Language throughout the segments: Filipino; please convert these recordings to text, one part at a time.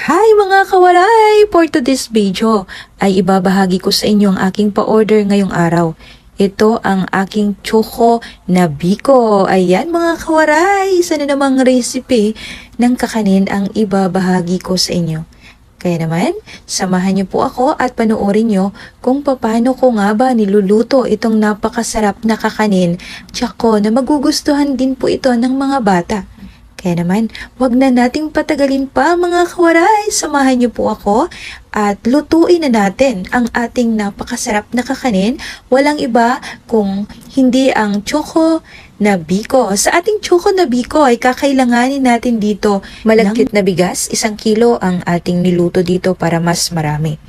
Hi mga kawaray! For today's video ay ibabahagi ko sa inyo ang aking pa-order ngayong araw. Ito ang aking choco na biko. Ayan mga kawaray! Isa na namang recipe ng kakanin ang ibabahagi ko sa inyo. Kaya naman, samahan niyo po ako at panoorin niyo kung paano ko nga ba niluluto itong napakasarap na kakanin. Tsako na magugustuhan din po ito ng mga bata. Kaya naman, wag na nating patagalin pa mga kawaray. Samahan niyo po ako at lutuin na natin ang ating napakasarap na kakanin. Walang iba kung hindi ang choco na biko. Sa ating choco na biko ay kakailanganin natin dito malagkit na bigas. 1 kilo ang ating niluto dito para mas marami.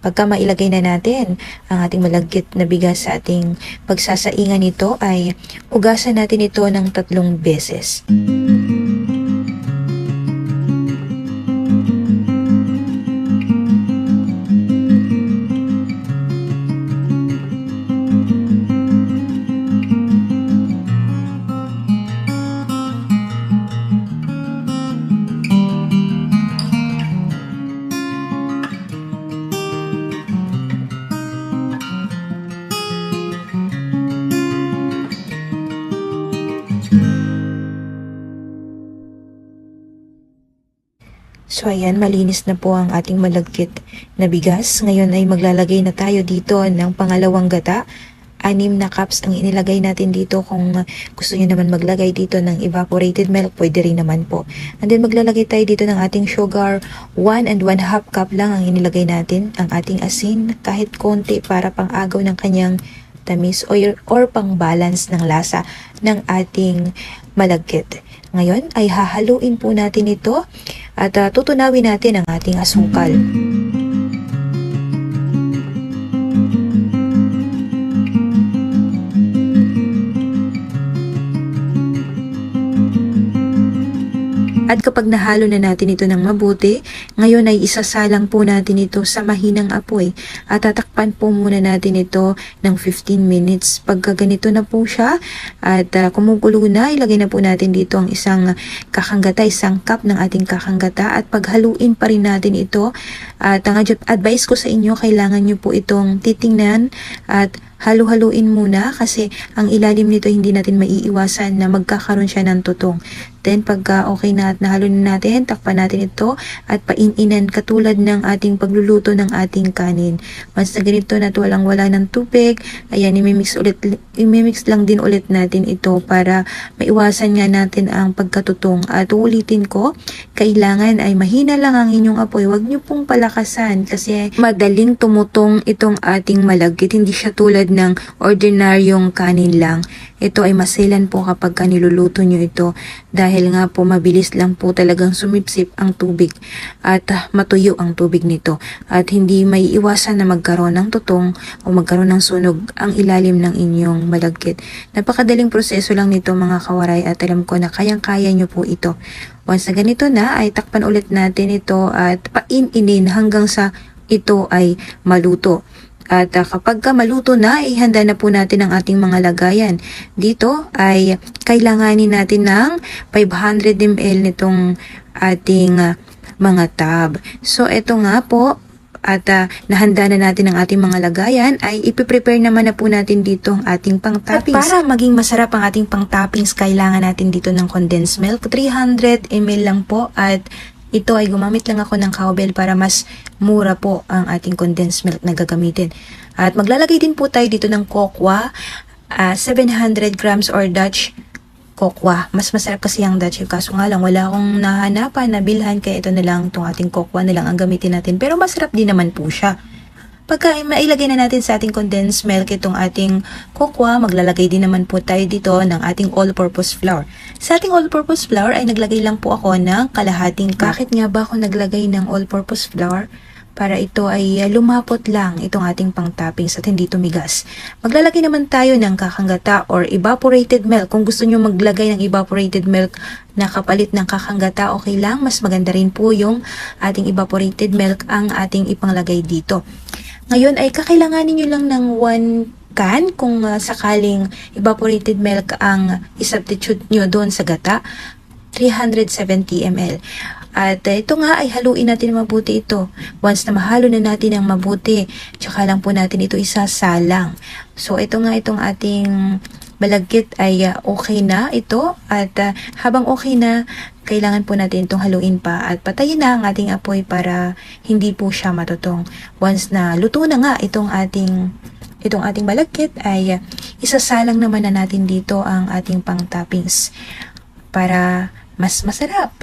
Pagka mailagay na natin ang ating malagkit na bigas sa ating pagsasaingan nito ay ugasan natin ito ng 3 beses. So ayan, malinis na po ang ating malagkit na bigas. Ngayon ay maglalagay na tayo dito ng pangalawang gata. 6 na cups ang inilagay natin dito. Kung gusto nyo naman maglagay dito ng evaporated milk, pwede rin naman po. And then maglalagay tayo dito ng ating sugar. 1 and 1/2 cup lang ang inilagay natin. Ang ating asin, kahit konti para pang-agaw ng kanyang tamis or pang-balance ng lasa ng ating malagkit. Ngayon ay hahaluin po natin ito at tutunawin natin ang ating asukal. At kapag nahalo na natin ito ng mabuti, ngayon ay isasalang po natin ito sa mahinang apoy at tatakpan po muna natin ito ng 15 minutes. Pagka ganito na po siya at kumukulo na, ilagay na po natin dito ang isang kakanggata, 1 cup ng ating kakanggata at paghaluin pa rin natin ito. At ang advice ko sa inyo, kailangan nyo po itong titingnan at halu-haluin muna kasi ang ilalim nito hindi natin maiiwasan na magkakaroon siya ng tutong. Then pagka okay na at nahalo na natin, takpan natin ito at paininan katulad ng ating pagluluto ng ating kanin. Once na ganito na walang-wala ng tubig, ayan, imimix lang din ulit natin ito para maiwasan nga natin ang pagkatutong. At ulitin ko, kailangan ay mahina lang ang inyong apoy. Huwag nyo pong palakasan kasi madaling tumutong itong ating malagkit. Hindi siya tulad ng ordinaryong kanin lang. Ito ay maselan po kapag niluluto nyo ito dahil nga po mabilis lang po talagang sumipsip ang tubig at matuyo ang tubig nito at hindi may iwasan na magkaroon ng tutong o magkaroon ng sunog ang ilalim ng inyong malagkit. Napakadaling proseso lang nito mga kawaray at alam ko na kayang-kaya nyo po ito. Once na ganito na ay takpan ulit natin ito at paininin hanggang sa ito ay maluto. At kapag maluto na, ihanda na po natin ang ating mga lagayan. Dito ay kailanganin natin ng 500 ml nitong ating mga tab. So ito nga po, at nahanda na natin ang ating mga lagayan, ay ipiprepare naman na po natin dito ang ating pang-toppings. At para maging masarap ang ating pang-toppings, kailangan natin dito ng condensed milk. 300 ml lang po at ito ay gumamit lang ako ng cowbell para mas mura po ang ating condensed milk na gagamitin. At maglalagay din po tayo dito ng kokwa, 700 grams or Dutch kokwa. Mas masarap kasi ang Dutch, kaso nga lang wala akong nahanapan na bilhan kaya ito na lang, itong ating kokwa na lang ang gamitin natin. Pero masarap din naman po siya. Pagka mailagay na natin sa ating condensed milk itong ating kokwa, maglalagay din naman po tayo dito ng ating all-purpose flour. Sa ating all-purpose flour ay naglagay lang po ako ng kalahating cup. Bakit nga ba ako naglagay ng all-purpose flour? Para ito ay lumapot lang itong ating pang-toppings at hindi tumigas. Maglalagay naman tayo ng kakanggata or evaporated milk. Kung gusto nyo maglagay ng evaporated milk na kapalit ng kakanggata, okay lang. Mas maganda rin po yung ating evaporated milk ang ating ipanglagay dito. Ngayon ay kakailanganin nyo lang ng 1 can kung sakaling evaporated milk ang isubstitute nyo doon sa gata, 370 ml. At ito nga ay haluin natin mabuti ito. Once na mahalo na natin ang mabuti, tsaka lang po natin ito isasalang. So ito nga itong ating balagkit ay okay na ito. At habang okay na, kailangan po natin itong haluin pa at patayin na ang ating apoy para hindi po siya matutong. Once na luto na nga itong ating balagkit ay isasalang naman na natin dito ang ating pang toppings para mas masarap.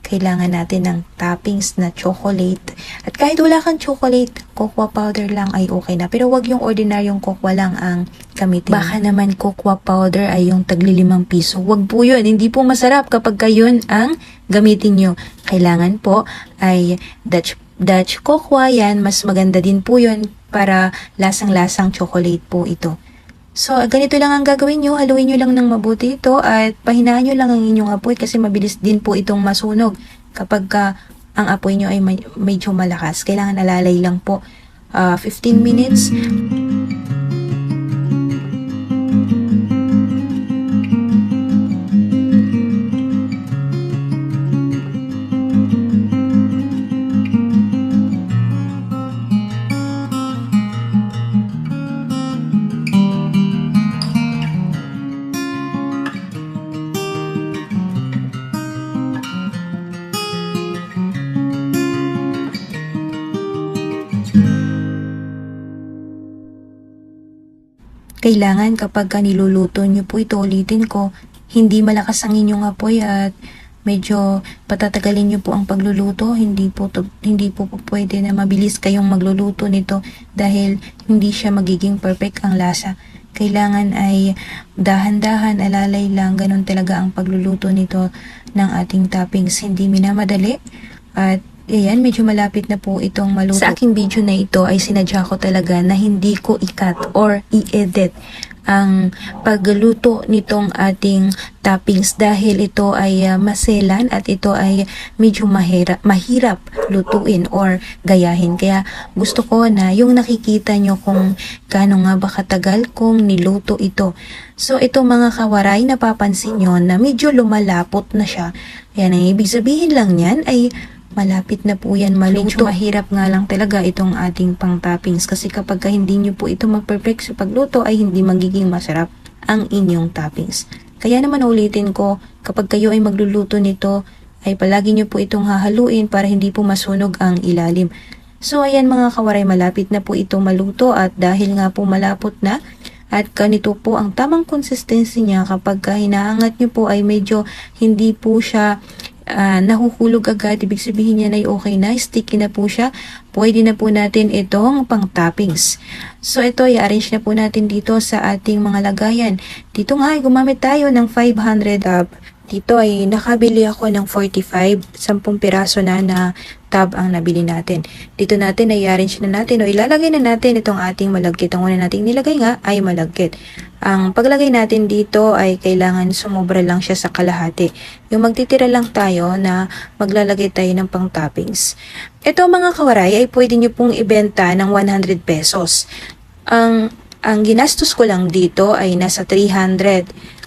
Kailangan natin ng toppings na chocolate. At kahit wala kang chocolate, cocoa powder lang ay okay na. Pero wag yung ordinaryong cocoa lang ang gamitin. Baka naman cocoa powder ay yung tagli 5 piso. Wag po yun. Hindi po masarap kapag yun ang gamitin nyo. Kailangan po ay Dutch cocoa yan. Mas maganda din po yun para lasang-lasang chocolate po ito. So, ganito lang ang gagawin nyo. Haluin nyo lang ng mabuti ito at pahinaan nyo lang ang inyong apoy kasi mabilis din po itong masunog kapag ang apoy nyo ay medyo malakas. Kailangan alalay lang po 15 minutes. Kailangan kapag niluluto nyo po ito, ulitin ko, hindi malakas ang inyong apoy at medyo patatagalin nyo po ang pagluluto. Hindi po pwede na mabilis kayong magluluto nito dahil hindi siya magiging perfect ang lasa. Kailangan ay dahan-dahan, alalay lang, ganun talaga ang pagluluto nito ng ating toppings. Hindi minamadali at ayan, medyo malapit na po itong maluto. Sa aking video na ito ay sinadya ko talaga na hindi ko i-cut or i-edit ang pagluto nitong ating toppings dahil ito ay maselan at ito ay medyo mahirap lutuin or gayahin. Kaya gusto ko na yung nakikita nyo kung gaano nga ba katagal kung niluto ito. So ito mga kawaray, napapansin nyo na medyo lumalapot na siya. Yan ang ibig sabihin lang yan ay malapit na po yan maluto. Medyo mahirap nga lang talaga itong ating pang toppings kasi kapag hindi nyo po ito mag-perfect sa pagluto ay hindi magiging masarap ang inyong toppings. Kaya naman ulitin ko, kapag kayo ay magluluto nito ay palagi nyo po itong hahaluin para hindi po masunog ang ilalim. So ayan mga kawaray, malapit na po ito maluto at dahil nga po malapot na at ganito po ang tamang consistency niya kapag hinaangat nyo po ay medyo hindi po siya nahuhulog agad, ibig sabihin niya na okay na, sticky na po siya, pwede na po natin itong pang toppings. So ito, i-arrange na po natin dito sa ating mga lagayan. Dito nga ay gumamit tayo ng 500 tab. Dito ay nakabili ako ng 45, 10 piraso na tab ang nabili natin. Dito natin ay i-arrange na natin o ilalagay na natin itong ating malagkit. Ang una nating nilagay nga ay malagkit. Ang paglagay natin dito ay kailangan sumobra lang siya sa kalahati. Yung magtitira lang tayo na maglalagay tayo ng pang toppings. Ito mga kawaray ay pwede nyo pong ibenta ng 100 pesos. Ang ginastos ko lang dito ay nasa 300.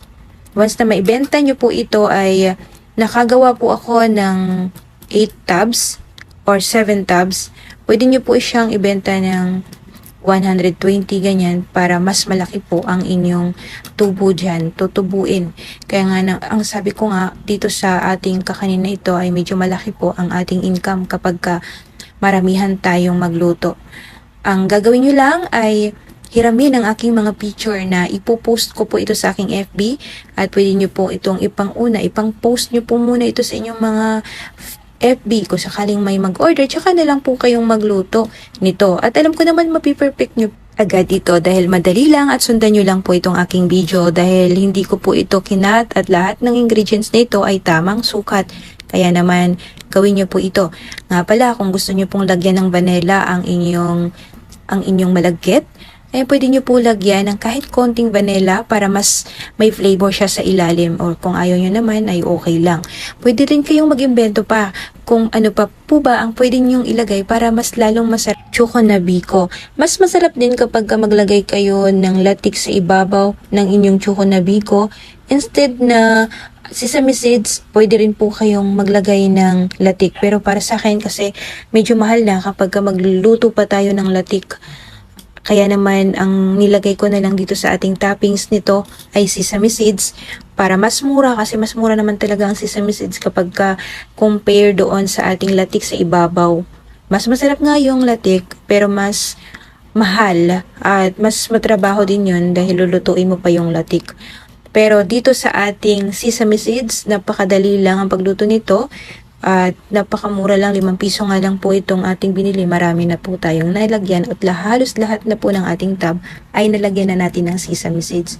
Once na maibenta nyo po ito ay nakagawa po ako ng 8 tabs or 7 tabs. Pwede nyo po siyang ibenta ng 120 ganyan para mas malaki po ang inyong tubo dyan, tutubuin. Kaya nga ang sabi ko nga dito sa ating kakanin na ito ay medyo malaki po ang ating income kapag maramihan tayong magluto. Ang gagawin nyo lang ay hiramin ang aking mga picture na ipopost ko po ito sa aking FB at pwede nyo po itong ipang-post nyo po muna ito sa inyong mga FB kung sakaling may mag-order, tsaka na lang po kayong magluto nito. At alam ko naman mapiperfect nyo agad ito dahil madali lang at sundan nyo lang po itong aking video dahil hindi ko po ito kinat at lahat ng ingredients na ito ay tamang sukat. Kaya naman gawin nyo po ito. Nga pala, kung gusto nyo pong lagyan ng vanilla ang inyong malagkit, eh pwede nyo po lagyan ng kahit konting vanilla para mas may flavor siya sa ilalim, or kung ayaw nyo naman ay okay lang. Pwede rin kayong mag-imbento pa kung ano pa po ba ang pwede nyong ilagay para mas lalong masarap. Choco na biko. Mas masarap din kapag maglagay kayo ng latik sa ibabaw ng inyong choco na biko instead na sesame seeds, pwede rin po kayong maglagay ng latik. Pero para sa akin kasi medyo mahal na kapag magluluto pa tayo ng latik. Kaya naman ang nilagay ko na lang dito sa ating toppings nito ay sesame seeds para mas mura, kasi mas mura naman talaga ang sesame seeds kapag compare doon sa ating latik sa ibabaw. Mas masarap nga yung latik pero mas mahal at mas matrabaho din yun dahil lulutuin mo pa yung latik. Pero dito sa ating sesame seeds, napakadali lang ang pagluto nito at napakamura lang, 5 piso nga lang po itong ating binili. Marami na po tayong nalagyan at halos lahat na po ng ating tab ay nalagyan na natin ng sesame seeds.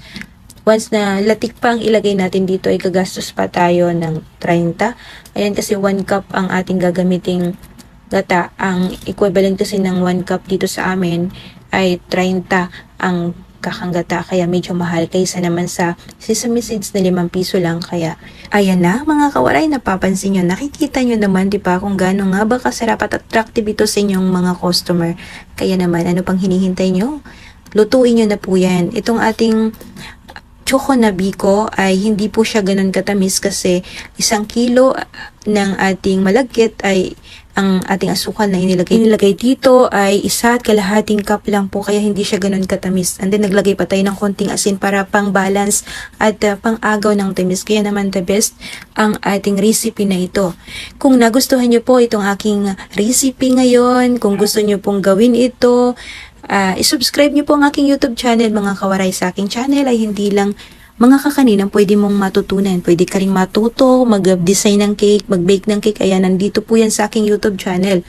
Once na latik pa ang ilagay natin dito ay gagastos pa tayo ng 30. Ayan, kasi 1 cup ang ating gagamiting gata. Ang equivalent kasi ng 1 cup dito sa amin ay 30 ang kakanggata, kaya medyo mahal kaysa naman sa sesame seeds na 5 piso lang. Kaya ayan na mga kawaray, napapansin nyo, nakikita nyo naman di ba kung gaano nga ba kasarap at attractive ito sa inyong mga customer. Kaya naman, ano pang hinihintay nyo? Lutuin nyo na po yan. Itong ating choco na biko ay hindi po siya ganun katamis kasi 1 kilo ng ating malagkit ay ang ating asukal na inilagay dito ay 1.5 cup lang po, kaya hindi siya ganun katamis. And then naglagay pa tayo ng konting asin para pang balance at pang agaw ng tamis. Kaya naman the best ang ating recipe na ito. Kung nagustuhan nyo po itong aking recipe ngayon, kung gusto nyo pong gawin ito, isubscribe nyo po ang aking YouTube channel mga kawaray. Sa aking channel ay hindi lang mga kakanin ang pwede mong matutunan. Pwede ka rin matuto, mag-design ng cake, mag-bake ng cake. Ayan, nandito po yan sa aking YouTube channel.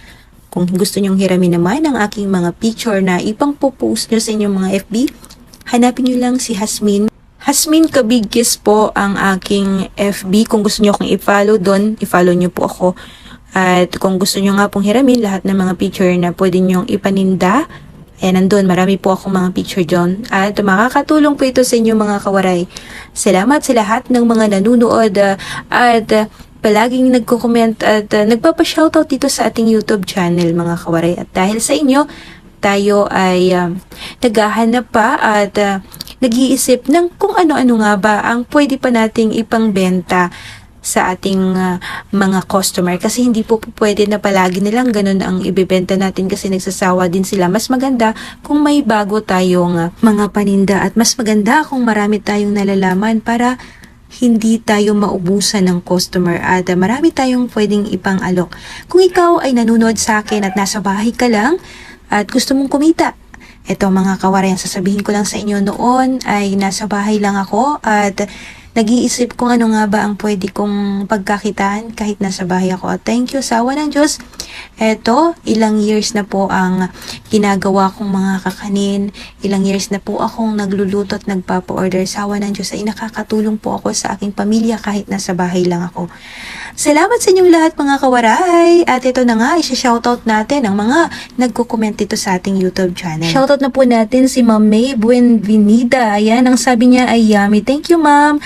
Kung gusto nyong hiramin naman ang aking mga picture na ipang post nyo sa inyong mga FB, hanapin nyo lang si Hasmin. Hasmin Kabigkis po ang aking FB. Kung gusto nyo akong i-follow doon, i-follow nyo po ako. At kung gusto nyo nga pong hiramin lahat ng mga picture na pwede nyong ipaninda, ayan, nandun, marami po akong mga picture dyan. At makakatulong po ito sa inyo mga kawaray. Salamat sa lahat ng mga nanunood at palaging nagko-comment at nagpapa-shoutout dito sa ating YouTube channel mga kawaray. At dahil sa inyo, tayo ay naghahanap pa at nag-iisip ng kung ano-ano nga ba ang pwede pa nating ipangbenta sa ating mga customer, kasi hindi po pwede na palagi nilang ganun ang ibebenta natin kasi nagsasawa din sila. Mas maganda kung may bago tayong mga paninda at mas maganda kung marami tayong nalalaman para hindi tayo maubusan ng customer at marami tayong pwedeng ipang-alok. Kung ikaw ay nanonood sa akin at nasa bahay ka lang at gusto mong kumita, eto mga kawaray, ang sasabihin ko lang sa inyo, noon ay nasa bahay lang ako at nag-iisip kung ano nga ba ang pwede kong pagkakitaan kahit nasa bahay ako. At thank you sa awa ng Diyos. Eto, ilang years na po ang ginagawa kong mga kakanin. Ilang years na po akong nagluluto at nagpapa-order. Sa awa ng Diyos ay nakakatulong po ako sa aking pamilya kahit nasa bahay lang ako. Salamat sa inyong lahat mga kawaray. At ito na nga, isa-shoutout natin ang mga nagko-comment dito sa ating YouTube channel. Shoutout na po natin si Ma'am May Buenvenida. Ayan, ang sabi niya ay yummy. Thank you, Ma'am.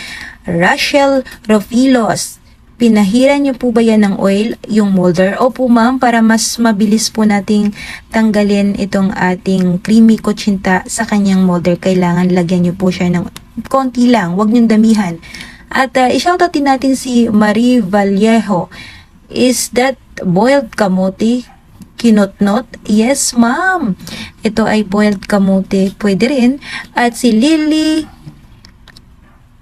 Rachel Rofilos, pinahiran niyo po ba yan ng oil, yung molder? Opo ma'am, para mas mabilis po nating tanggalin itong ating creamy kutsinta sa kanyang molder. Kailangan lagyan niyo po siya ng konti lang, huwag niyong damihan. At i-shoutout din natin si Marie Vallejo. Is that boiled kamote? Kinotnot? Yes ma'am, ito ay boiled kamote, pwede rin. At si Lily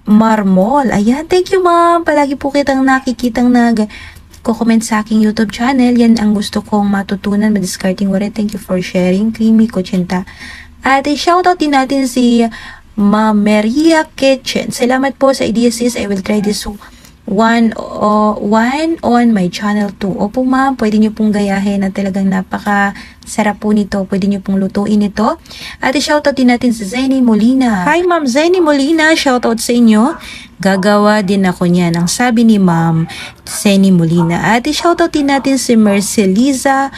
Marmol, ayan, thank you ma'am. Palagi po kitang nakikitang nag-comment sa aking YouTube channel. Yan ang gusto kong matutunan, madiscarding wala. Thank you for sharing, creamy kutsinta. At i-shoutout din natin si Ma'am Maria Kitchen. Salamat po sa idea sis. I will try this one on my channel too. Opo ma'am, pwede nyo pong gayahin at talagang napaka-sarap po nito. Pwede nyo pong lutuin ito. At i-shoutout din natin si Zenny Molina. Hi ma'am Zenny Molina, shoutout sa inyo. Gagawa din ako niyan, ang sabi ni ma'am Zenny Molina. At i-shoutout din natin si Merceliza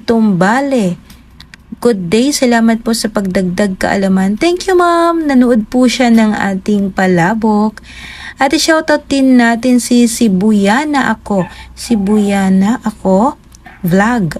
Tumbale. Good day, salamat po sa pagdagdag kaalaman. Thank you ma'am, nanood po siya ng ating palabok. At i-shoutout din natin si Sibuyana Ako. vlog.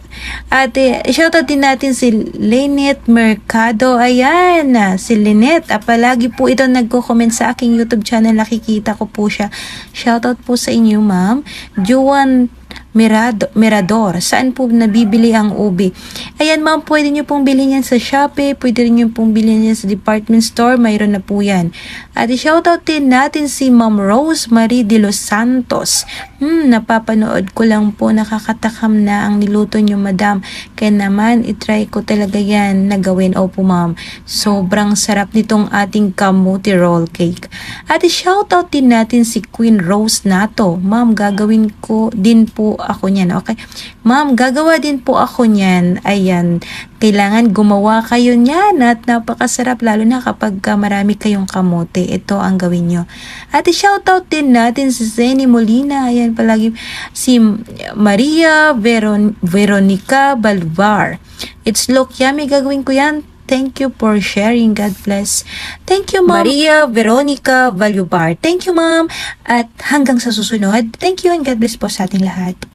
At shoutout din natin si Lynette Mercado. Ayan, si Lynette. Palagi po ito nagko-comment sa aking YouTube channel. Nakikita ko po siya. Shoutout po sa inyo, ma'am. Juan Mirador. Saan po nabibili ang ubi? Ayan, ma'am, pwede nyo pong bilhin yan sa Shopee, pwede rin nyo pong bilhin yan sa department store, mayroon na po yan. At i-shoutout din natin si Ma'am Rose Marie de los Santos. Napapanood ko lang po, nakakatakam na ang niluto nyo, madam. Kaya naman, itry ko talaga yan na gawin. Opo, ma'am. Sobrang sarap nitong ating kamuti roll cake. At i-shoutout din natin si Queen Rose Nato. Ma'am, gagawin ko din po ako niyan, okay? Ma'am, gagawa din po ako niyan. Ayan, kailangan gumawa kayo niyan at napakasarap lalo na kapag marami kayong kamote. Ito ang gawin nyo. At i-shoutout din natin si Zeny Molina. Ayan, palagi si Maria Veronica Balvar. It's look yummy, gagawin ko yan. Thank you for sharing. God bless. Thank you, Ma'am Maria Veronica Valubar. Thank you, Ma'am. At hanggang sa susunod, thank you and God bless po sa ating lahat.